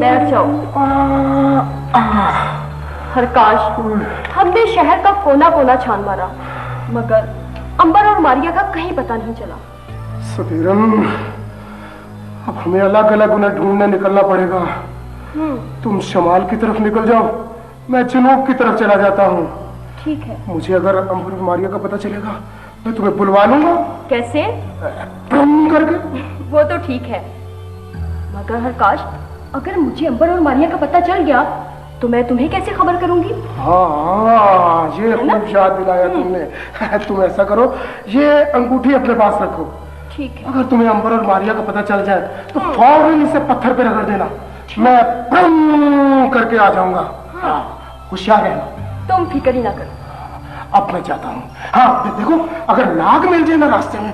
बैठ जाओ। हरकाश, हमने शहर का कोना कोना छान मारा, मगर अंबर और मारिया का कहीं पता नहीं चला। सबीरन, अब हमें अलग अलग उन्हें ढूंढने निकलना पड़ेगा। तुम शमाल की तरफ निकल जाओ, मैं जनूब की तरफ चला जाता हूँ। ठीक है। मुझे अगर अंबर और मारिया का पता चलेगा, मैं तुम्हें बुलवा लूंगा। कैसे? करके। वो तो ठीक है, मगर हरकाश, अगर मुझे अंबर और मारिया का पता चल गया तो मैं तुम्हें कैसे खबर करूंगी? हाँ, ये खूब याद दिलाया तुमने। तुम ऐसा करो, ये अंगूठी अपने पास रखो। ठीक है। अगर तुम्हें अंबर और मारिया का पता चल जाए तो फौरन इसे पत्थर पे रगड़ देना, मैं ब्रम करके आ जाऊंगा। होशियार रहना। तुम फिक्र ही ना करो। अब मैं जाता हूँ। हाँ देखो, अगर नाग मिल जाए ना रास्ते में,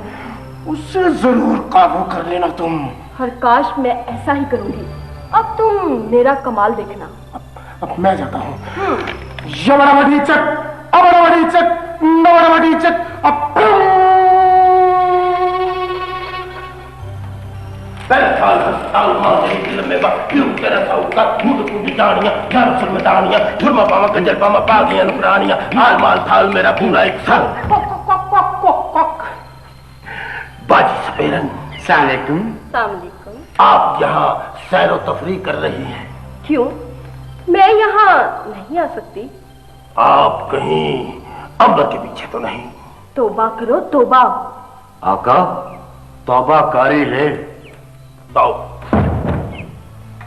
उससे जरूर काबू कर लेना तुम। हरकाश, मैं ऐसा ही करूंगी। अब तुम मेरा कमाल देखना। अब मैं जाता हूँ। यमरावती चक, अमरावती चक, नवरावती चक, अब मेरा पूरा एक साल। बाजी सपेरन, सलामुअलैकुम। आप यहाँ सैरो तफरी कर रही हैं? क्यों, मैं यहाँ नहीं आ सकती? आप कहीं अंबर के पीछे तो नहीं? तौबा करो, तौबा। आका, तौबा कारी ले।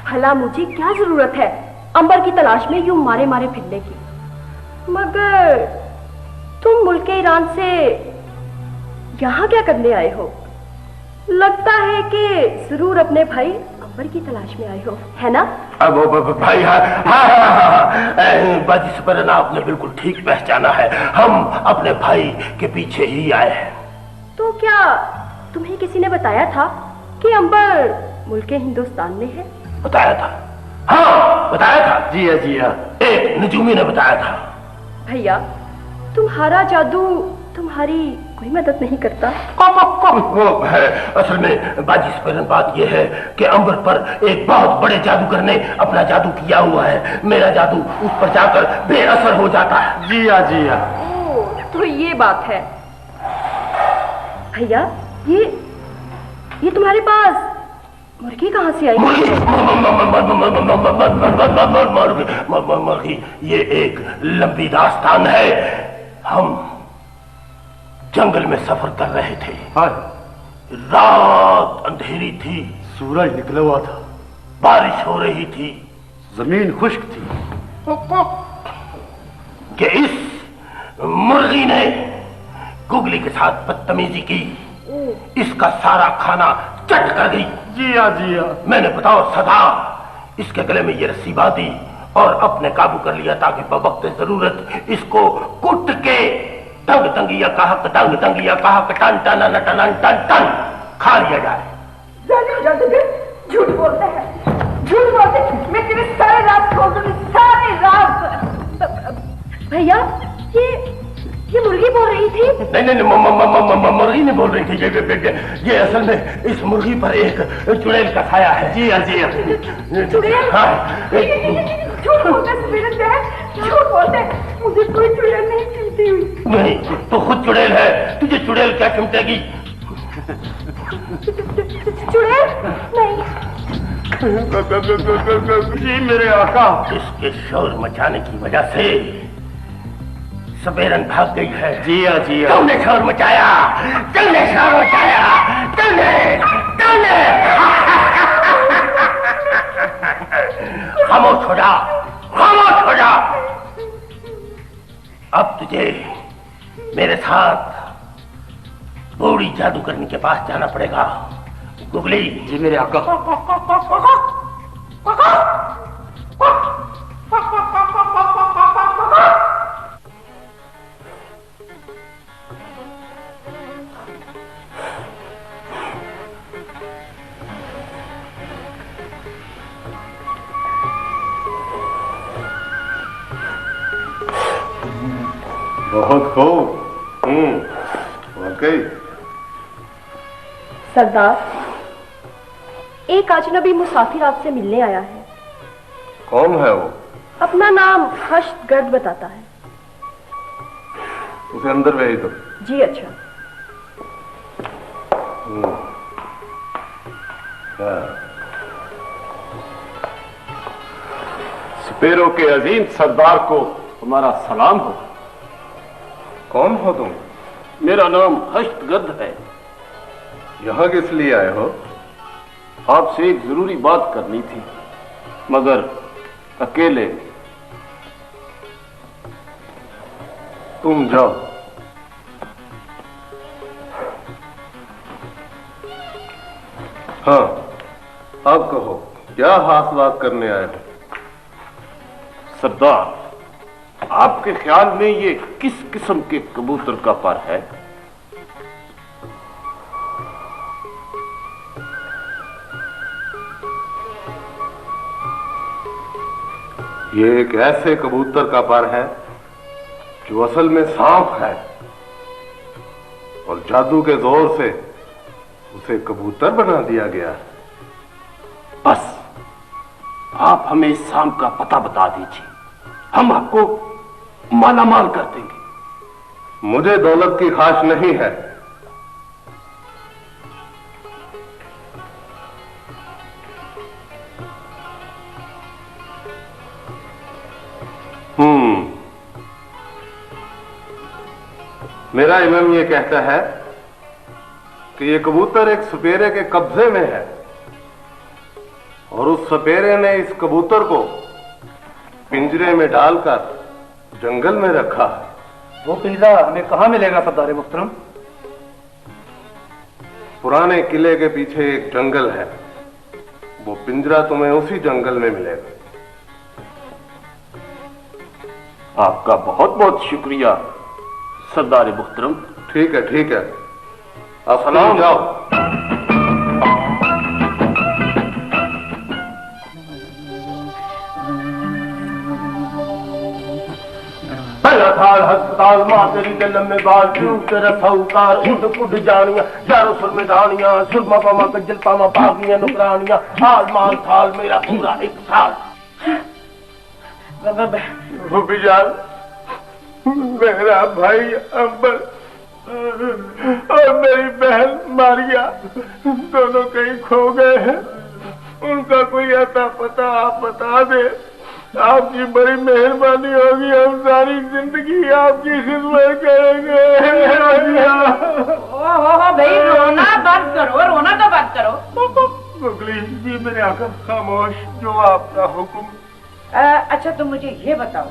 भला मुझे क्या जरूरत है अंबर की तलाश में यूं मारे मारे फिरने की? मगर तुम मुल्क ईरान से यहाँ क्या करने आए हो? लगता है कि जरूर अपने भाई अंबर की तलाश में आए हो, है ना? अब भाई, बाजी सपेरन, आपने बिल्कुल ठीक पहचाना है। हम अपने भाई के पीछे ही आए हैं। तो क्या तुम्हें किसी ने बताया था कि अंबर मुल्क हिंदुस्तान में है? बताया था? हाँ, बताया था। जी हाँ, जी हाँ। एक नजूमी ने बताया था। भैया, तुम्हारा जादू तुम्हारी कोई मदद नहीं करता? वो है, असल में बाजी सपेरन, बात यह है कि अंबर पर एक बहुत बड़े जादूगर ने अपना जादू किया हुआ है। मेरा जादू उस पर जाकर बेअसर हो जाता है। जी हाँ, जी हाँ। ओह, तो ये बात है। भैया, ये तुम्हारे पास मुर्गी कहाँ से आई? मुर्गी, ये एक लंबी दास्तान है। हम जंगल में सफर कर रहे थे। रात अंधेरी थी, सूरज निकला हुआ था, बारिश हो रही थी, जमीन खुश्क थी कि इस मुर्गी ने गुगली के साथ बदतमीजी की। इसका सारा खाना चट कर गई। जी हाँ, जी हाँ। मैंने बताओ सदा इसके गले में ये रस्सी बांधी और अपने काबू कर लिया ताकि बवक्त जरूरत इसको कुट के टंग टंगिया कहक टंग टंगिया कहक टन टन टन टन टन खा लिया जाए। झूठ बोलते हैं, झूठ बोलते हैं। मैं तेरे सारे रात खोल दूंगी, सारे रात। भैया, ये मुर्गी बोल रही थी? नहीं, मुर्गी नहीं बोल रही थी। ये असल में इस मुर्गी पर एक चुड़ैल का साया है। जी हाँ, जी हाँ। चुड़ैल? हाँ। झूठ बोलते झूठ बोलते, मुझे कोई चुड़ैल नहीं चिमटी हुई। नहीं, तो खुद चुड़ैल है, तुझे चुड़ैल क्या चिमटेगी? चुड़ैल नहीं। जी मेरे आका, इसके शोर मचाने की वजह से सपेरन भाग गई है। जी हाँ, जी हाँ। तुमने शोर मचाया, तुमने शोर मचाया, तुमने खामोश हो जा, खामोश हो जा। अब तुझे मेरे साथ बूढ़ी जादूगरनी के पास जाना पड़ेगा। गुगली। जी मेरे आका। बहुत खूब। वाकई। सरदार, एक अजनबी मुसाफिर आपसे मिलने आया है। कौन है वो? अपना नाम हर्षगर्द बताता है। उसे अंदर भेज दो। जी अच्छा। स्पेरो के अजीम सरदार को हमारा सलाम हो। कौन हो तुम? मेरा नाम हर्षगर्द है। यहाँ किस लिए आए हो? आपसे एक जरूरी बात करनी थी, मगर अकेले। तुम जाओ। हाँ, अब कहो, क्या हाथ बात करने आए हो? सरदार, आपके ख्याल में ये किस किस्म के कबूतर का पर है? ये एक ऐसे कबूतर का पर है जो असल में सांप है और जादू के जोर से उसे कबूतर बना दिया गया है। बस आप हमें इस सांप का पता बता दीजिए, हम आपको मालामाल कर देंगे। मुझे दौलत की ख्वाहिश नहीं है। मेरा इमाम ये कहता है कि ये कबूतर एक सपेरे के कब्जे में है और उस सपेरे ने इस कबूतर को पिंजरे में डालकर जंगल में रखा है। वो पिंजरा हमें कहाँ मिलेगा सरदार मुहतरम? पुराने किले के पीछे एक जंगल है, वो पिंजरा तुम्हें उसी जंगल में मिलेगा। आपका बहुत बहुत शुक्रिया सरदार मुहतरम। ठीक है, ठीक है, अब सलाम जाओ। अस्पताल मातरी के लम्बे बाल तेरा साहूकार उठ उठ जानिया यारो सुर में दानिया सुरमा पामा गजल पामा भागियां नुकरानियां हाल माल थाल मेरा पूरा एक साल। भूपी जान, मेरा भाई अंबर और मेरी बहन मारिया दोनों कहीं खो गए हैं। उनका कोई आता पता आप बता दे। आपकी बड़ी मेहरबानी होगी, हम सारी जिंदगी आपकी खिदमत करेंगे। ओहो भाई, रोना बंद करो, रोना तो बंद करो। मुगली जी मेरे आकर खामोश, जो आपका हुक्म। अच्छा तुम मुझे ये बताओ,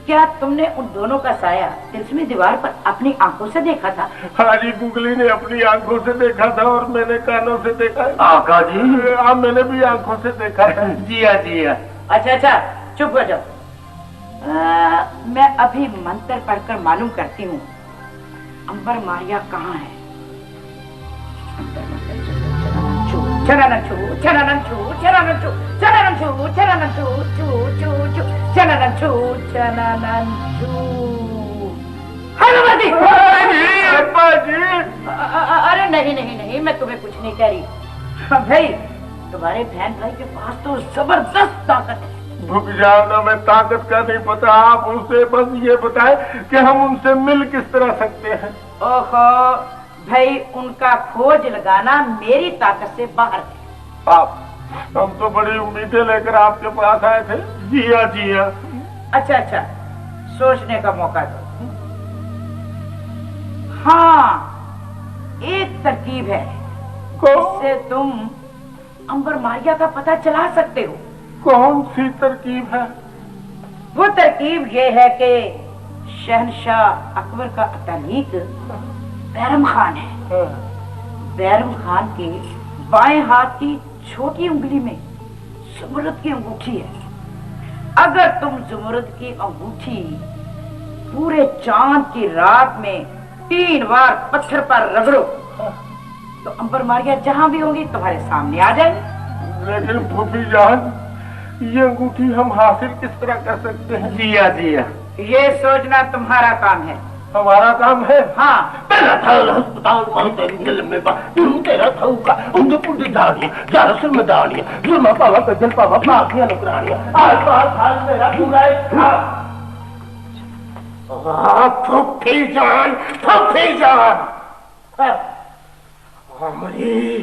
क्या तुमने उन दोनों का साया तिलस्मी दीवार पर अपनी आंखों से देखा था? हाँ जी, गुगली ने अपनी आंखों से देखा था और मैंने कानों से देखा। आका जी, आप मैंने भी आंखों से देखा था। जिया जिया। अच्छा चुप हो जाओ। मैं अभी मंत्र पढ़कर मालूम करती हूँ अंबर मारिया कहाँ है। चरणन छू चरणन छू चरणन छू चरणन छू चरणन छू छू छू छू चरणन छू चरणन छू। हनुमती! अरे नहीं, मैं तुम्हें कुछ नहीं कह रही। भाई, तुम्हारे बहन भाई के पास तो जबरदस्त ताकत है। भूपिजान, मैं ताकत का नहीं पता, आप उनसे बस ये बताएं कि हम उनसे मिल किस तरह सकते हैं। ओहो भाई, उनका खोज लगाना मेरी ताकत से बाहर है। आप, हम तो बड़ी उम्मीदें लेकर आपके पास आए थे। जिया जिया। अच्छा, सोचने का मौका दो। हाँ, एक तरकीब है जिससे तुम अंबर मारिया का पता चला सकते हो। कौन सी तरकीब है? वो तरकीब ये है कि शहनशाह अकबर का अतानीक बैरम खान है। बैरम खान के बाएं हाथ की छोटी उंगली में ज़ुमरुद की अंगूठी है। अगर तुम ज़ुमरुद की अंगूठी पूरे चांद की रात में 3 बार पत्थर पर रगड़ो तो अंबर मारिया जहां भी होंगी तुम्हारे सामने आ जाएंगी। लेकिन भूपी जान, ये अंगूठी हम हासिल किस तरह कर सकते हैं? जिया जिया। ये सोचना तुम्हारा काम है। हमारा काम है। हाँ तेरा था अस्पताल में तेरी दिल में बा तू तेरा था का उनके पुंडी दानी जरा सुर में दानी जुर्मा पावा कजल पावा पाखियां नुकरानियां आज बात हाल मेरा पूरा है। फुफी जान अमरी,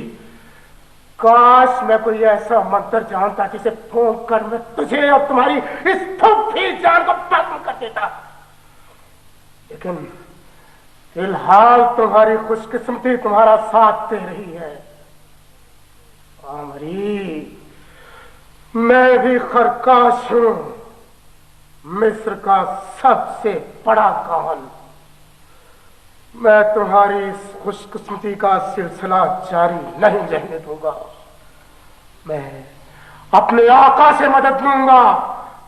काश मैं कोई ऐसा मंत्र जानता जिसे फूंक कर मैं तुझे और तुम्हारी इस फुफी जान को खत्म कर देता, लेकिन फिलहाल तुम्हारी खुशकिस्मती तुम्हारा साथ दे रही है। अमरी, मैं भी खरकाश हूं, मिस्र का सबसे बड़ा काहन। मैं तुम्हारी इस खुशकिस्मती का सिलसिला जारी नहीं रहने दूंगा। मैं अपने आका से मदद लूंगा,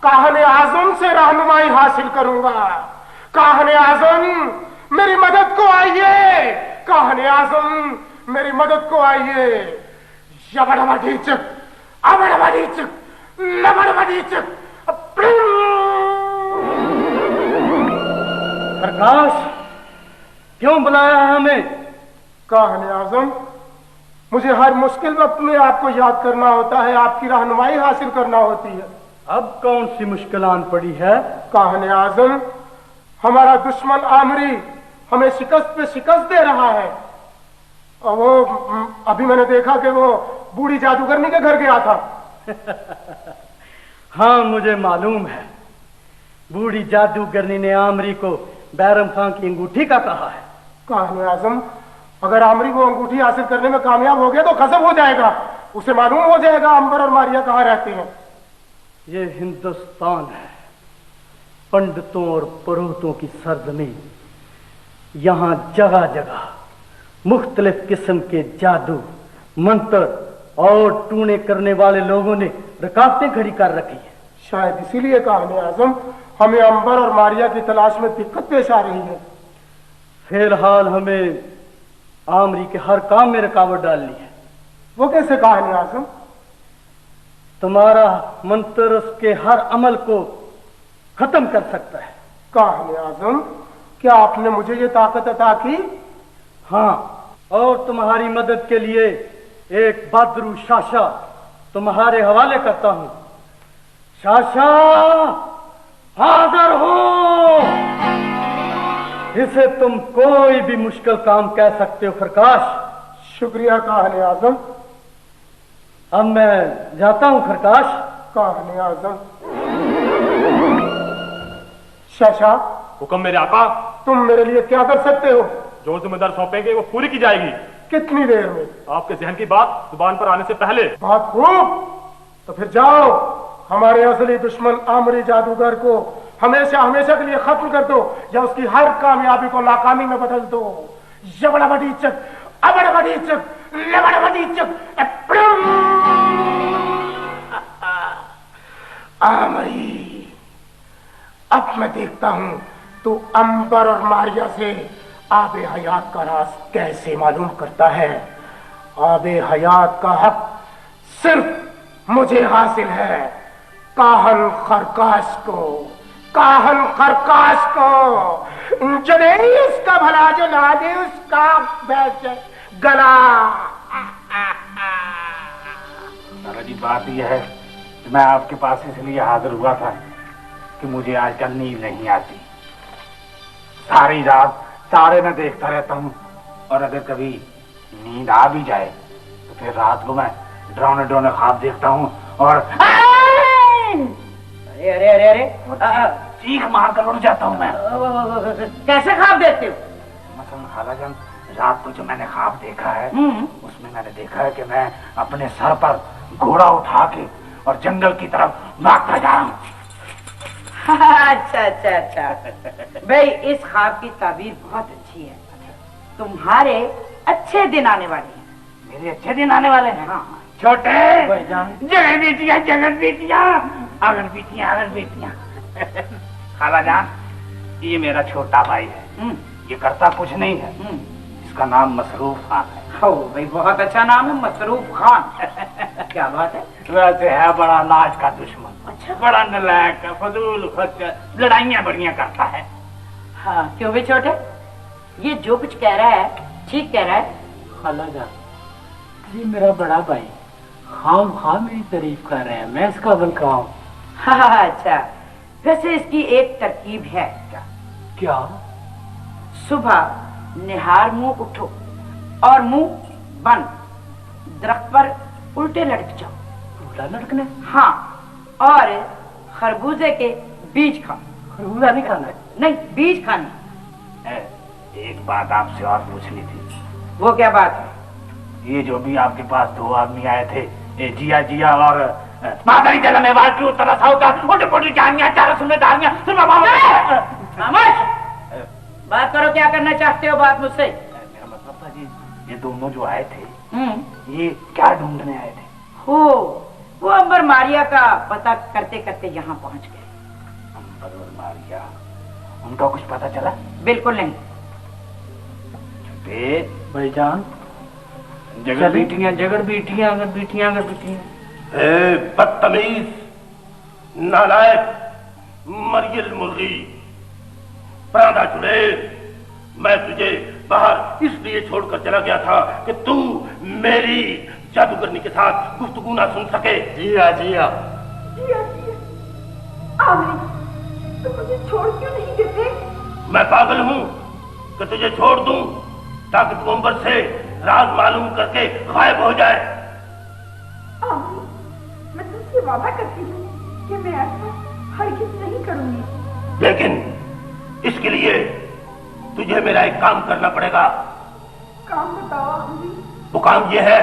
काहने आजम से रहनुमाई हासिल करूंगा। काहने आजम मेरी मदद को आइए, काहने आजम मेरी मदद को आइए। यबड़बड़ीचक, अबड़बड़ीचक, लबड़बड़ीचक। प्रकाश, क्यों बुलाया है हमें? काहने आजम, मुझे हर मुश्किल वक्त में आपको याद करना होता है, आपकी रहनुमाई हासिल करना होती है। अब कौन सी मुश्किल आन पड़ी है? काहने आजम, हमारा दुश्मन आमरी हमें शिकस्त पे शिकस्त दे रहा है। और वो अभी मैंने देखा कि वो बूढ़ी जादूगरनी के घर गया था। हाँ, मुझे मालूम है। बूढ़ी जादूगरनी ने आमरी को बैरम खां की अंगूठी का कहा है। काहने आजम, अगर आमरी वो अंगूठी हासिल करने में कामयाब हो गया तो खत्म हो जाएगा, उसे मालूम हो जाएगा अंबर और मारिया कहाँ रहते हैं। ये हिंदुस्तान है, पंडितों और पुरोहितों की सरजमीन। यहाँ जगह जगह मुख्तलिफ किस्म के जादू, मंत्र और टूने करने वाले लोगों ने रुकावटें खड़ी कर रखी है। शायद इसीलिए काहने आजम हमें अंबर और मारिया की तलाश में दिक्कत पेश आ रही है। फिलहाल हमें आमरी के हर काम में रुकावट डालनी है। वो कैसे काहने आजम? तुम्हारा मंत्र उसके हर अमल को खत्म कर सकता है। काहने आजम, क्या आपने मुझे ये ताकत अता की? हाँ, और तुम्हारी मदद के लिए एक बहादुर शाशा तुम्हारे हवाले करता हूं। शाशा, हाजिर हो। इसे तुम कोई भी मुश्किल काम कह सकते हो खरकाश। शुक्रिया काहने आजम। अब मैं जाता हूं खरकाश। काहने आजम। शाशा, हुक्म मेरे आका। तुम मेरे लिए क्या कर सकते हो? जो जिम्मेदार सौंपेंगे वो पूरी की जाएगी। कितनी देर में? आपके जहन की बात जुबान पर आने से पहले। बहुत खूब, तो फिर जाओ, हमारे असली दुश्मन आमरी जादूगर को हमेशा हमेशा के लिए खत्म कर दो, या उसकी हर कामयाबी को नाकामी में बदल दो। यबड़बड़ीचक, अबड़बड़ीचक, लबड़बड़ीचक। आमरी, अब मैं देखता हूं तू अंबर और मारिया से आबे हयात का राज कैसे मालूम करता है। आबे हयात का हक सिर्फ मुझे हासिल है, काहन खरकाश को, काहन खरकाश को। जो नहीं उसका भला, जो ना दे उसका बैठ गला। दादाजी, बात यह है कि मैं आपके पास इसलिए हाजिर हुआ था कि मुझे आजकल नींद नहीं आती। सारी रात तारे में देखता रहता हूँ, और अगर कभी नींद आ भी जाए तो फिर रात को मैं डरावने डरावने ख्वाब देखता हूँ और अरे अरे अरे अरे, चीख मार कर उठ जाता हूँ मैं। कैसे ख्वाब देखते हो? मसलन खालाजान, रात को जो मैंने ख्वाब देखा है उसमें मैंने देखा है कि मैं अपने सर पर घोड़ा उठा के और जंगल की तरफ भागता जा रहा हूँ। अच्छा अच्छा अच्छा, भाई इस ख्वाब की ताबीर बहुत अच्छी है। तुम्हारे अच्छे दिन आने वाले हैं। मेरे अच्छे दिन आने वाले हैं? हाँ। छोटे जगह बेटियां, जगह बेटियां, अगर बेटियां, अगर बेटियां। खालाजान, ये मेरा छोटा भाई है। ये करता कुछ नहीं है। इसका नाम मसरूफ खान है। ओ भाई, बहुत अच्छा नाम है, मसरूफ खान। क्या बात है? वैसे है बड़ा नाज का दुश्मन। अच्छा। बड़ा नालायक, फजूल खर्च, लड़ाइयां बढ़िया करता है। हाँ क्यों भी छोटे, ये जो कुछ कह रहा है ठीक कह रहा है। खाला जान, ये मेरा बड़ा भाई हाँ मेरी तारीफ कर रहे हैं, मैं इसका बलका हूँ। हाँ अच्छा, वैसे इसकी एक तरकीब है। क्या? सुबह निहार मुंह उठो और मुंह बंद, दरख्त पर उल्टे लटक जाओ। उल्टा लटकने? हाँ, और खरबूजे के बीज खाओ। खरबूजा नहीं खाना है? नहीं, बीज खाने। एक बात आपसे और पूछनी थी। वो क्या बात है? ये जो भी आपके पास दो आदमी आए थे, ये जिया जिया और मादरी जलने वाल की तरह सा होता, उल्टी पुल्टी कहानियां, चारों जिम्मेदारियां, खामोश! बात करो, क्या करना चाहते हो बात मुझसे? मेरा मतलब था जी, ये दोनों जो आए थे, ये क्या ढूंढने आए थे? हो, वो अंबर मारिया का पता करते करते यहाँ पहुँच गए। अंबर और मारिया, उनका कुछ पता चला? बिल्कुल नहीं। भाईजान, जगड़ बीटियां, जगड़ बीटियां, अगर बीटियां, अगर बीटियां। बदतमीज, नालायक, मरियल मुर्गी, प्राणा चुड़ैल, मैं तुझे बाहर इसलिए छोड़कर चला गया था कि तू मेरी जादूगरनी के साथ गुफ्तगू ना सुन सके। जिया जिया, आमिर, तुम मुझे छोड़ क्यों नहीं देते? मैं पागल हूँ कि तुझे छोड़ दूं ताकि तू अंबर से राज मालूम करके गायब हो जाए। आमिर, मैं तुमसे वादा करती हूँ कि मैं ऐसा हरगिज़ नहीं करूंगी। लेकिन इसके लिए तुझे मेरा एक काम करना पड़ेगा। काम बताओ आमिर। वो काम ये है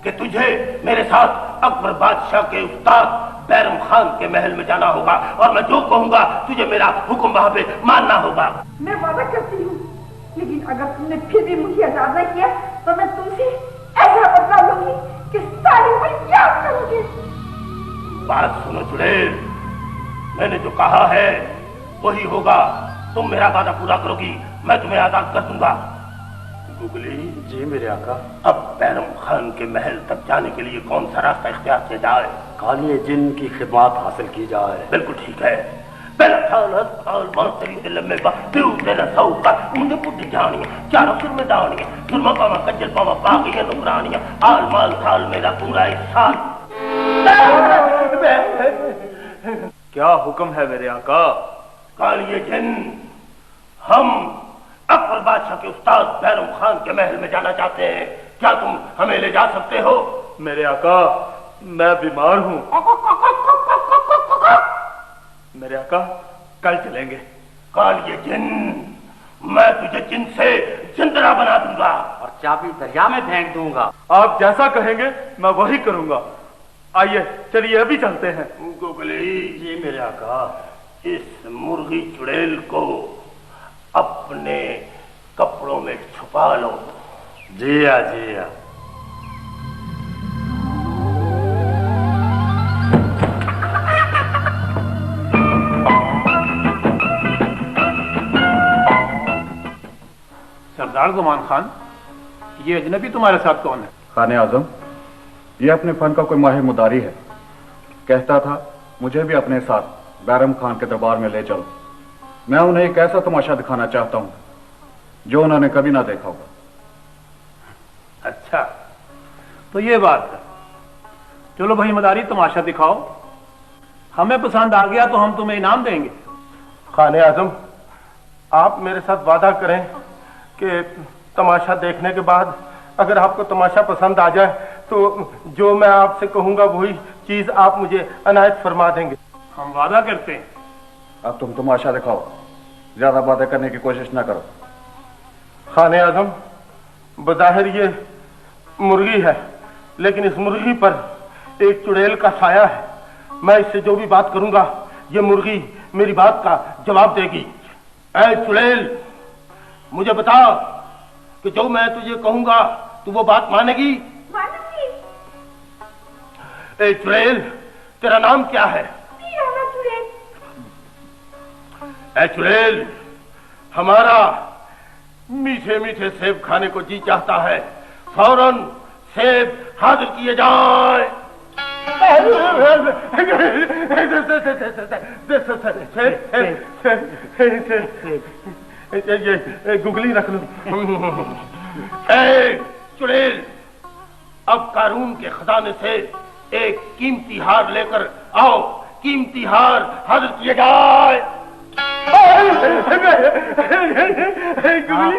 कि तुझे मेरे साथ अकबर बादशाह के उस्ताद बैरम खान के महल में जाना होगा और मैं जो कहूंगा तुझे मेरा हुक्म वहां पे मानना होगा। मैं वादा करती हूँ, लेकिन अगर तुमने फिर भी मुझे आजाद न किया तो मैं तुमसे ऐसा बदला लूंगी कि सारी उम्र याद करोगे। बात सुनो चुड़ैल, मैंने जो कहा है वही होगा। तुम मेरा वादा पूरा करोगी, मैं तुम्हें आजाद कर दूंगा। गुगली जी मेरे आका। अब बैरम खान के महल तक जाने के लिए कौन सा रास्ता इख्तियार किया जाए? काली जिन की खिदमत हासिल की जाए। बिल्कुल ठीक है। मुझे बुद्धि जानी चारों सिर में दानिया, सुरमा पावा कज्जल पावा बाकी है नुकरानिया, आल माल थाल मेरा पूरा एक साल। क्या हुक्म है मेरे आका? कालिए जिन, हम अकबर बादशाह के उस्ताद बैरम खान के महल में जाना चाहते हैं। क्या तुम हमें ले जा सकते हो? मेरे आका, मैं बीमार हूँ। मेरे आका, कल चलेंगे। कालिए जिन, मैं तुझे जिन से जिंदरा बना दूंगा और चाबी दरिया में फेंक दूंगा। आप जैसा कहेंगे मैं वही करूंगा। आइए चलिए अभी चलते हैं। गुगली जी मेरे आका। इस मुर्गी चुड़ैल को अपने कपड़ों में छुपा लो। जिया जिया। सरदार ज़ुमान खान, ये अजनबी तुम्हारे साथ कौन है? खाने आजम, ये अपने फन का कोई माहिर मुदारी है। कहता था मुझे भी अपने साथ बैरम खान के दरबार में ले चलो। मैं उन्हें एक ऐसा तमाशा दिखाना चाहता हूं जो उन्होंने कभी ना देखा होगा। अच्छा, तो ये बात है। चलो भाई मदारी, तमाशा दिखाओ। हमें पसंद आ गया तो हम तुम्हें इनाम देंगे। खाने आजम, आप मेरे साथ वादा करें कि तमाशा देखने के बाद अगर आपको तमाशा पसंद आ जाए तो जो मैं आपसे कहूंगा वही चीज आप मुझे अनायत फरमा देंगे। हम वादा करते हैं। अब तुम तमाशा दिखाओ, ज्यादा बातें करने की कोशिश ना करो। खाने आजम, बज़ाहिर ये मुर्गी है, लेकिन इस मुर्गी पर एक चुड़ैल का साया है। मैं इससे जो भी बात करूंगा ये मुर्गी मेरी बात का जवाब देगी। ऐ चुड़ैल, मुझे बता कि जो मैं तुझे कहूंगा तू वो बात मानेगी? मानेगी। ए चुड़ैल, तेरा नाम क्या है? ऐ चुड़ैल, हमारा मीठे मीठे सेब खाने को जी चाहता है। फौरन सेब हाजिर किए जाए। ये गुगली रख लो। चुड़ैल, अब कारून के खजाने से एक कीमती हार लेकर आओ। कीमती हार हासिल किया जाए। गुगली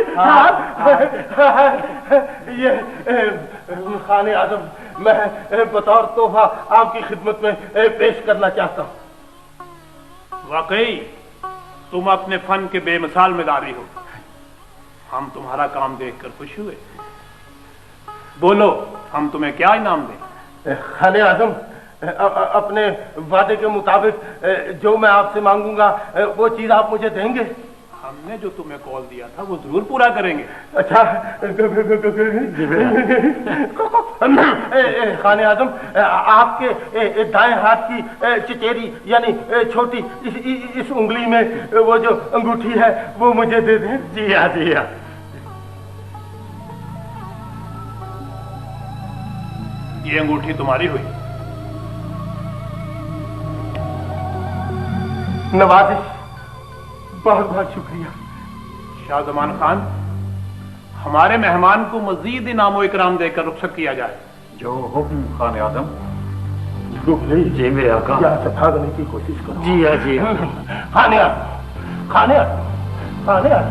ये खाने आजम, मैं बतौर तोहफा आपकी खिदमत में पेश करना चाहता हूँ। वाकई तुम अपने फन के बेमिसाल मिदारी हो। हम तुम्हारा काम देखकर खुश हुए। बोलो, हम तुम्हें क्या इनाम दें? खाने आजम, अपने वादे के मुताबिक जो मैं आपसे मांगूंगा वो चीज आप मुझे देंगे? हमने जो तुम्हें कॉल दिया था वो जरूर पूरा करेंगे। अच्छा खाने आजम, आपके दाएं हाथ की चिचेरी यानी छोटी इस उंगली में वो जो अंगूठी है वो मुझे दे दें। जी हाँ, जी हाँ। ये अंगूठी तुम्हारी हुई। नवाजिश, बहुत बहुत शुक्रिया। शाह जमान खान, हमारे मेहमान को मजीद इनाम इकराम देकर रुखसत किया जाए। जो हुक्म खाने आजम। गुगली जी मेरे आका। यहाँ से भागने की कोशिश करो। जी हाँ, जी हाँ। खाने आ, खाने आ, खाने आ।